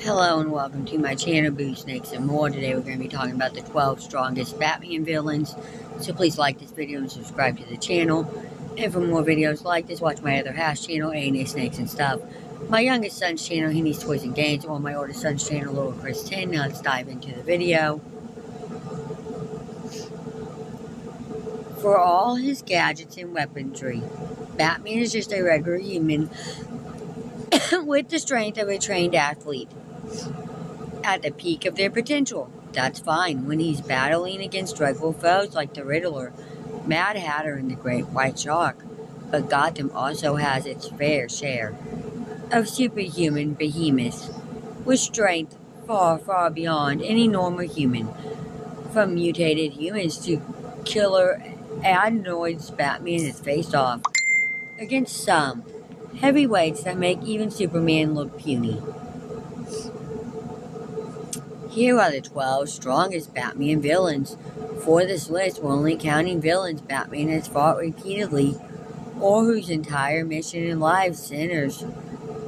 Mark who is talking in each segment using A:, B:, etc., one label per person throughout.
A: Hello and welcome to my channel, Boo Snakes and More. Today we're going to be talking about the 12 strongest Batman villains. So please like this video and subscribe to the channel. And for more videos like this, watch my other half channel, A&A Snakes and Stuff. My youngest son's channel, He Needs Toys and Games, or my oldest son's channel, Little Chris 10. Now let's dive into the video. For all his gadgets and weaponry, Batman is just a regular human with the strength of a trained athlete. At the peak of their potential, that's fine when he's battling against dreadful foes like the Riddler, Mad Hatter, and the Great White Shark. But Gotham also has its fair share of superhuman behemoths with strength far, far beyond any normal human. From mutated humans to killer androids, Batman has faced off against some heavyweights that make even Superman look puny. Here are the 12 strongest Batman villains. For this list, we're only counting villains Batman has fought repeatedly or whose entire mission in life centers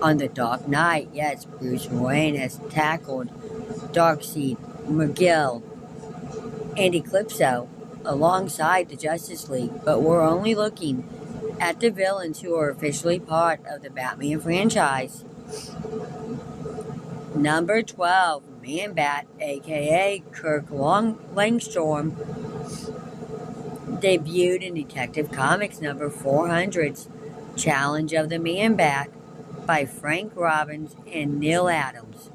A: on the Dark Knight. Yes, Bruce Wayne has tackled Darkseid, McGill, and Eclipso alongside the Justice League, but we're only looking at the villains who are officially part of the Batman franchise. Number 12, Man-Bat, aka Kirk Langstorm, debuted in Detective Comics number 400's Challenge of the Man-Bat by Frank Robbins and Neil Adams.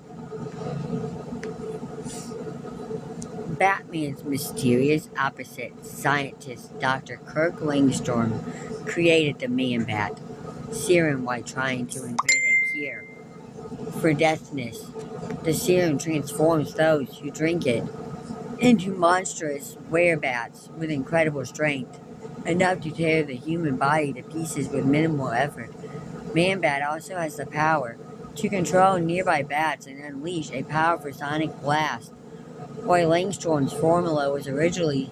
A: Batman's mysterious opposite, scientist Dr. Kirk Langstorm, created the Man-Bat serum while trying to invent a cure for deafness. The serum transforms those who drink it into monstrous werebats with incredible strength, enough to tear the human body to pieces with minimal effort. Man-Bat also has the power to control nearby bats and unleash a powerful sonic blast. While Langstorm's formula was originally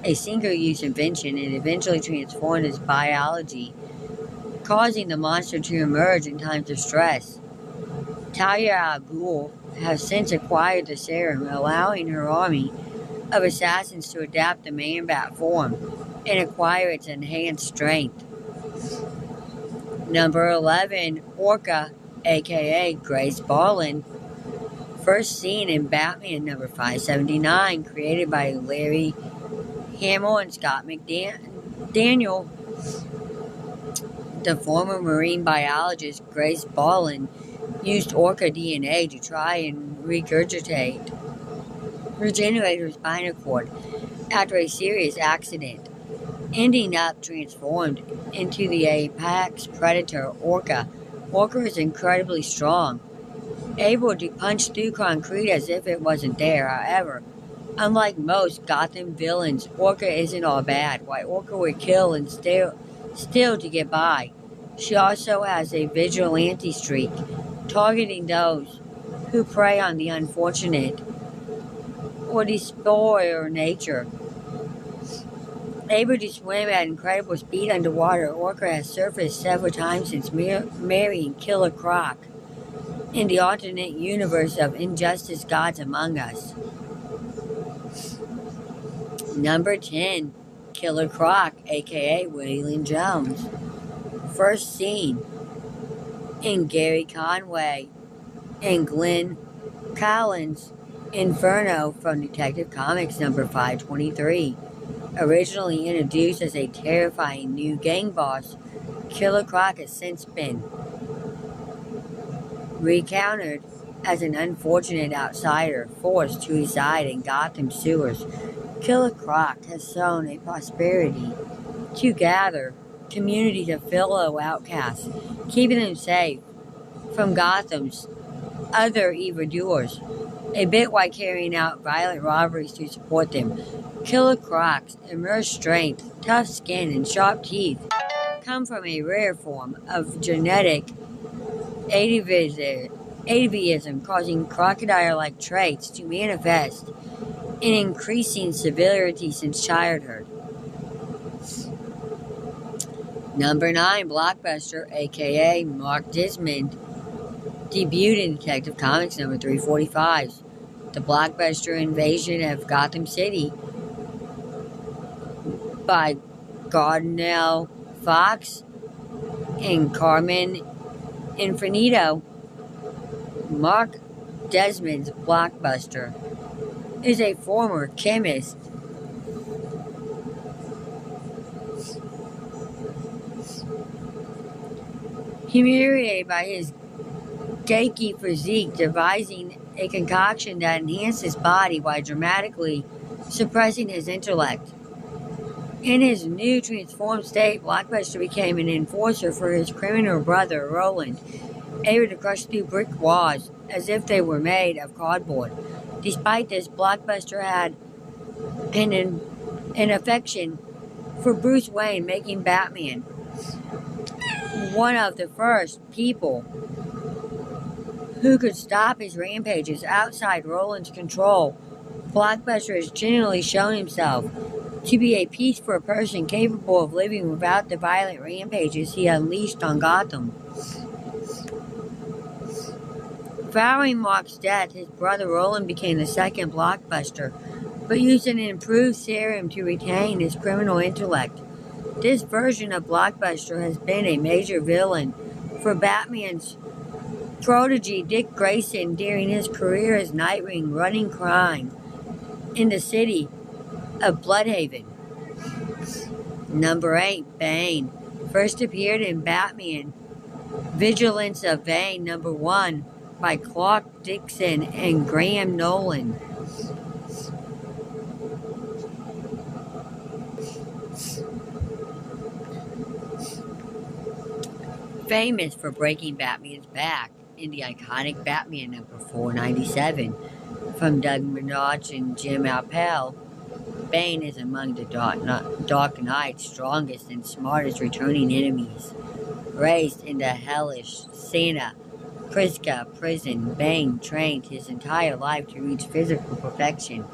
A: a single-use invention, it eventually transformed his biology, causing the monster to emerge in times of stress. Talia al Ghul has since acquired the serum, allowing her army of assassins to adapt the Man-Bat form and acquire its enhanced strength. Number 11, Orca, aka Grace Barlin, first seen in Batman number 579, created by Larry Hamill and Scott McDaniel. The former marine biologist Grace Barlin used orca DNA to try and regenerate her spinal cord after a serious accident, ending up transformed into the apex predator orca. Orca is incredibly strong, able to punch through concrete as if it wasn't there. However, unlike most Gotham villains, Orca isn't all bad. While Orca would kill and still to get by, she also has a vigilante streak, targeting those who prey on the unfortunate or despoil nature. Able to swim at incredible speed underwater, Orca has surfaced several times since marrying Killer Croc in the alternate universe of Injustice Gods Among Us. Number 10, Killer Croc, aka Waylon Jones, first seen in Gary Conway and Glenn Collins' Inferno from Detective Comics number 523. Originally introduced as a terrifying new gang boss, Killer Croc has since been recounted as an unfortunate outsider forced to reside in Gotham sewers. Killer Croc has shown a prosperity to gather communities of fellow outcasts, keeping them safe from Gotham's other evildoers, a bit while carrying out violent robberies to support them. Killer Croc's immense strength, tough skin, and sharp teeth come from a rare form of genetic atavism, causing crocodile-like traits to manifest in increasing severity since childhood. Number 9, Blockbuster, aka Mark Desmond, Debuted in Detective Comics number 345, The Blockbuster Invasion of Gotham City by Gardner Fox and Carmen Infinito. Mark Desmond's Blockbuster is a former chemist humiliated by his gawky physique, devising a concoction that enhanced his body while dramatically suppressing his intellect. In his new transformed state, Blockbuster became an enforcer for his criminal brother, Roland, able to crush through brick walls as if they were made of cardboard. Despite this, Blockbuster had an affection for Bruce Wayne, making Batman one of the first people who could stop his rampages outside Roland's control. Blockbuster has generally shown himself to be a peaceful person capable of living without the violent rampages he unleashed on Gotham. Following Mark's death, his brother Roland became the second Blockbuster, but used an improved serum to retain his criminal intellect. This version of Blockbuster has been a major villain for Batman's protege Dick Grayson during his career as Nightwing, running crime in the city of Bloodhaven. Number 8, Bane. First appeared in Batman Vigilance of Bane number 1 by Clark Dixon and Graham Nolan. Famous for breaking Batman's back in the iconic Batman number 497 from Doug Moench and Jim Apfel, Bane is among the Dark Knight's strongest and smartest returning enemies. Raised in the hellish Santa Prisca prison, Bane trained his entire life to reach physical perfection,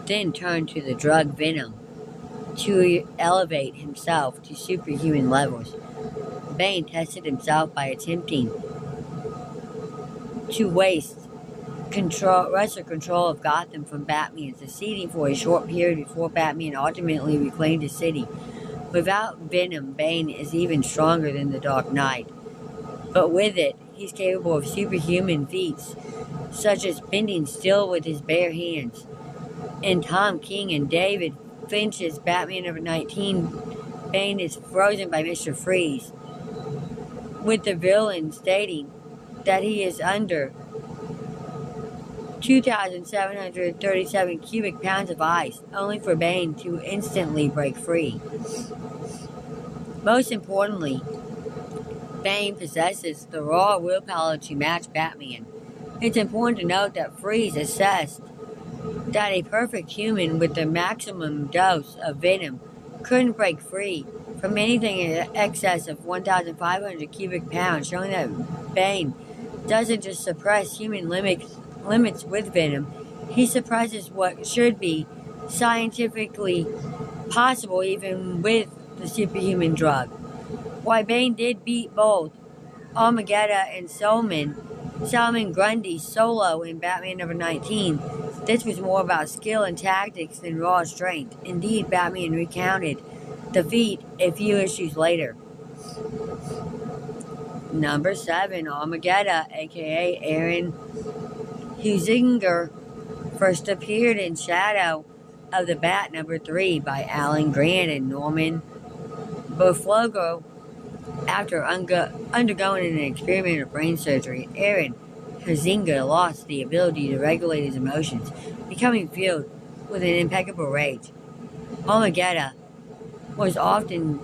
A: then turned to the drug Venom to elevate himself to superhuman levels. Bane tested himself by attempting to wrest control of Gotham from Batman, succeeding for a short period before Batman ultimately reclaimed the city. Without Venom, Bane is even stronger than the Dark Knight, but with it, he's capable of superhuman feats, such as bending steel with his bare hands. In Tom King and David Finch's Batman number 19, Bane is frozen by Mr. Freeze, with the villain stating that he is under 2,737 cubic pounds of ice, only for Bane to instantly break free. Most importantly, Bane possesses the raw willpower to match Batman. It's important to note that Freeze assessed that a perfect human with the maximum dose of Venom couldn't break free from anything in excess of 1,500 cubic pounds, showing that Bane doesn't just suppress human limits with Venom, he suppresses what should be scientifically possible even with the superhuman drug. While Bane did beat both Armageddon and Solomon Grundy solo in Batman number 19, this was more about skill and tactics than raw strength. Indeed, Batman recounted the feat a few issues later. Number 7, Armageddon, aka Aaron Huizinga, first appeared in Shadow of the Bat number 3 by Alan Grant and Norman Boflogo. After undergoing an experimental brain surgery, Aaron Huizinga lost the ability to regulate his emotions, becoming filled with an impeccable rage. Armageddon was often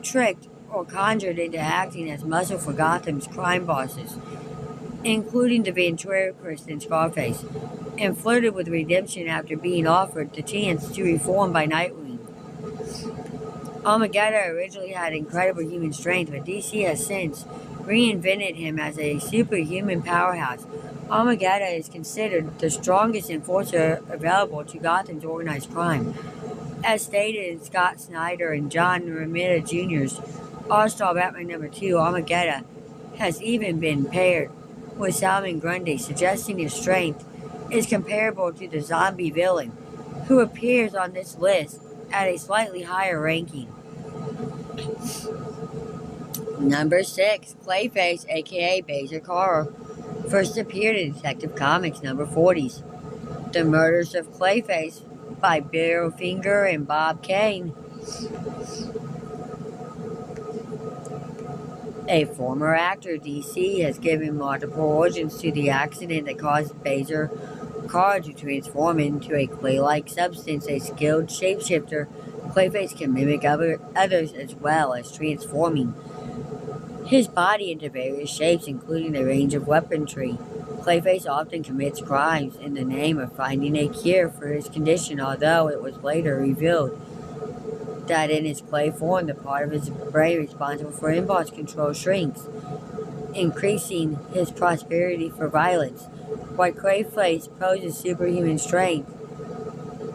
A: tricked or conjured into acting as muscle for Gotham's crime bosses, including the ventriloquist in Scarface, and flirted with redemption after being offered the chance to reform by Nightwing. Armageddon originally had incredible human strength, but DC has since reinvented him as a superhuman powerhouse. Armageddon is considered the strongest enforcer available to Gotham's organized crime. As stated in Scott Snyder and John Romita Jr.'s All-Star Batman number 2, Armageddon has even been paired with Salman Grundy, suggesting his strength is comparable to the zombie villain, who appears on this list at a slightly higher ranking. Number 6, Clayface, aka Bezer Carr, first appeared in Detective Comics number 40s. The Murders of Clayface by Bill Finger and Bob Kane. A former actor, DC has given multiple origins to the accident that caused Bezer Carr to transform into a clay-like substance. A skilled shapeshifter, Clayface can mimic others as well as transforming his body into various shapes, including a range of weaponry. Clayface often commits crimes in the name of finding a cure for his condition, although it was later revealed that in his clay form, the part of his brain responsible for impulse control shrinks, increasing his propensity for violence. While Clayface poses superhuman strength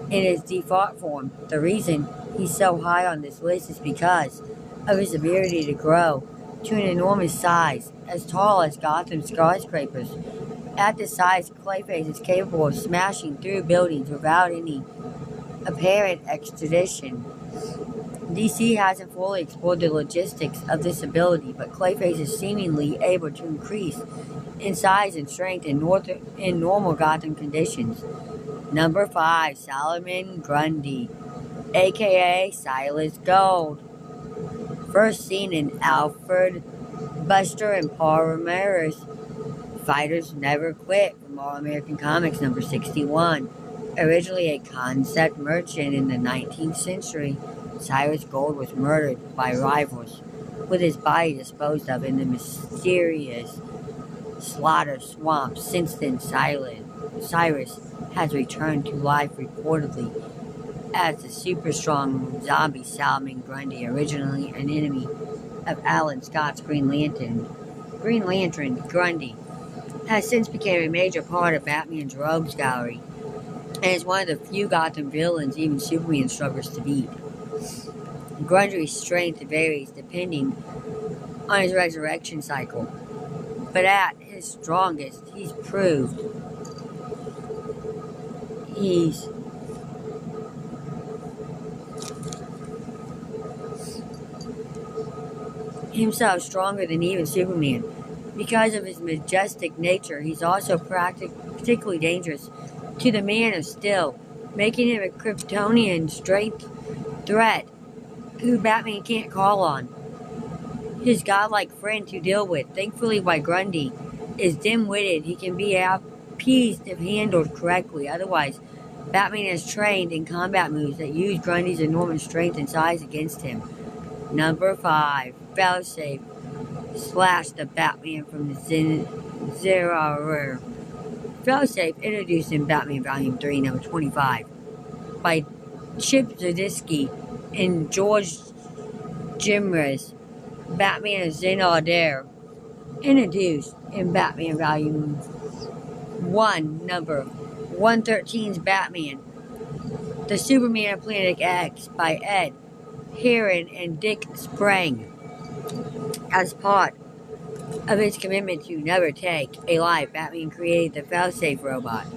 A: in his default form, the reason he's so high on this list is because of his ability to grow to an enormous size, as tall as Gotham skyscrapers. At this size, Clayface is capable of smashing through buildings without any apparent extradition. DC hasn't fully explored the logistics of this ability, but Clayface is seemingly able to increase in size and strength in normal Gotham conditions. Number 5, Salman Grundy, aka Silas Gold. First seen in Alfred Buster and Paul Ramirez, Fighters Never Quit from All American Comics number 61. Originally a concept merchant in the 19th century, Silas Gold was murdered by rivals, with his body disposed of in the mysterious Slaughter Swamp. Since then, Cyrus has returned to life reportedly as the super-strong zombie Salman Grundy, originally an enemy of Alan Scott's Green Lantern. Grundy has since become a major part of Batman's Rogues Gallery, and is one of the few Gotham villains even Superman struggles to beat. Grundy's strength varies depending on his resurrection cycle, but at his strongest, he's proved he's himself stronger than even Superman. Because of his majestic nature, he's also particularly dangerous to the Man of Steel, making him a Kryptonian strength threat who Batman can't call on his godlike friend to deal with. Thankfully, while Grundy is dim-witted, he can be appeased if handled correctly. Otherwise, Batman is trained in combat moves that use Grundy's enormous strength and size against him. Number 5, Failsafe / the Batman from the Zero. Failsafe, introduced in Batman Volume 3, number 25, by Chip Zdarsky and George Gimres. Batman Zen Adair, introduced in Batman Volume 1, number 113's Batman, The Superman of Planet X by Ed Herron and Dick Sprang. As part of his commitment to never take a life, Batman created the Failsafe robot,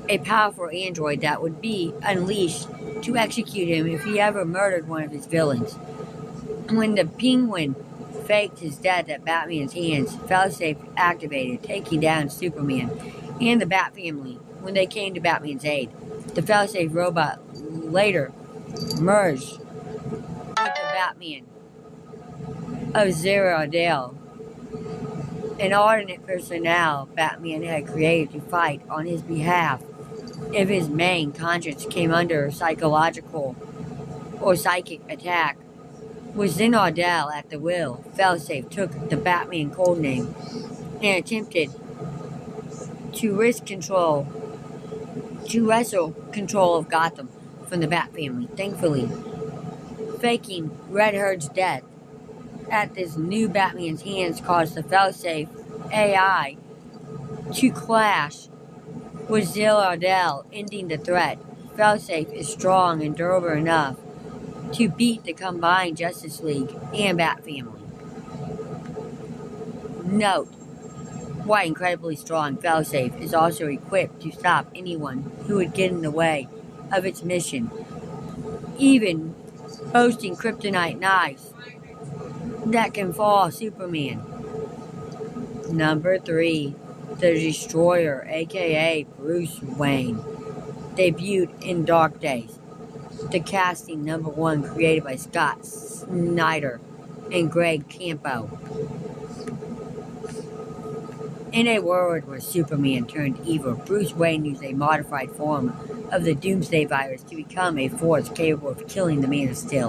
A: a powerful android that would be unleashed to execute him if he ever murdered one of his villains. When the Penguin faked his death at Batman's hands, Failsafe activated, taking down Superman and the Bat family when they came to Batman's aid. The Failsafe robot later merged with the Batman of Zero Dale, an alternate personnel Batman had created to fight on his behalf if his main conscience came under psychological or psychic attack. With Zen-Ardal at the wheel, Failsafe took the Batman codename and attempted to wrestle control of Gotham from the Bat family. Thankfully, faking Red Hood's death at this new Batman's hands caused the Failsafe AI to clash with Zen-Ardal, ending the threat. Failsafe is strong and durable enough to beat the combined Justice League and Bat family. Note: White, incredibly strong failsafe, is also equipped to stop anyone who would get in the way of its mission, even boasting kryptonite knives that can fall Superman. Number 3. The Destroyer, aka Bruce Wayne, debuted in Dark Days. The casting #1, created by Scott Snyder and Greg Campo. In a world where Superman turned evil, Bruce Wayne used a modified form of the Doomsday virus to become a force capable of killing the Man of Steel.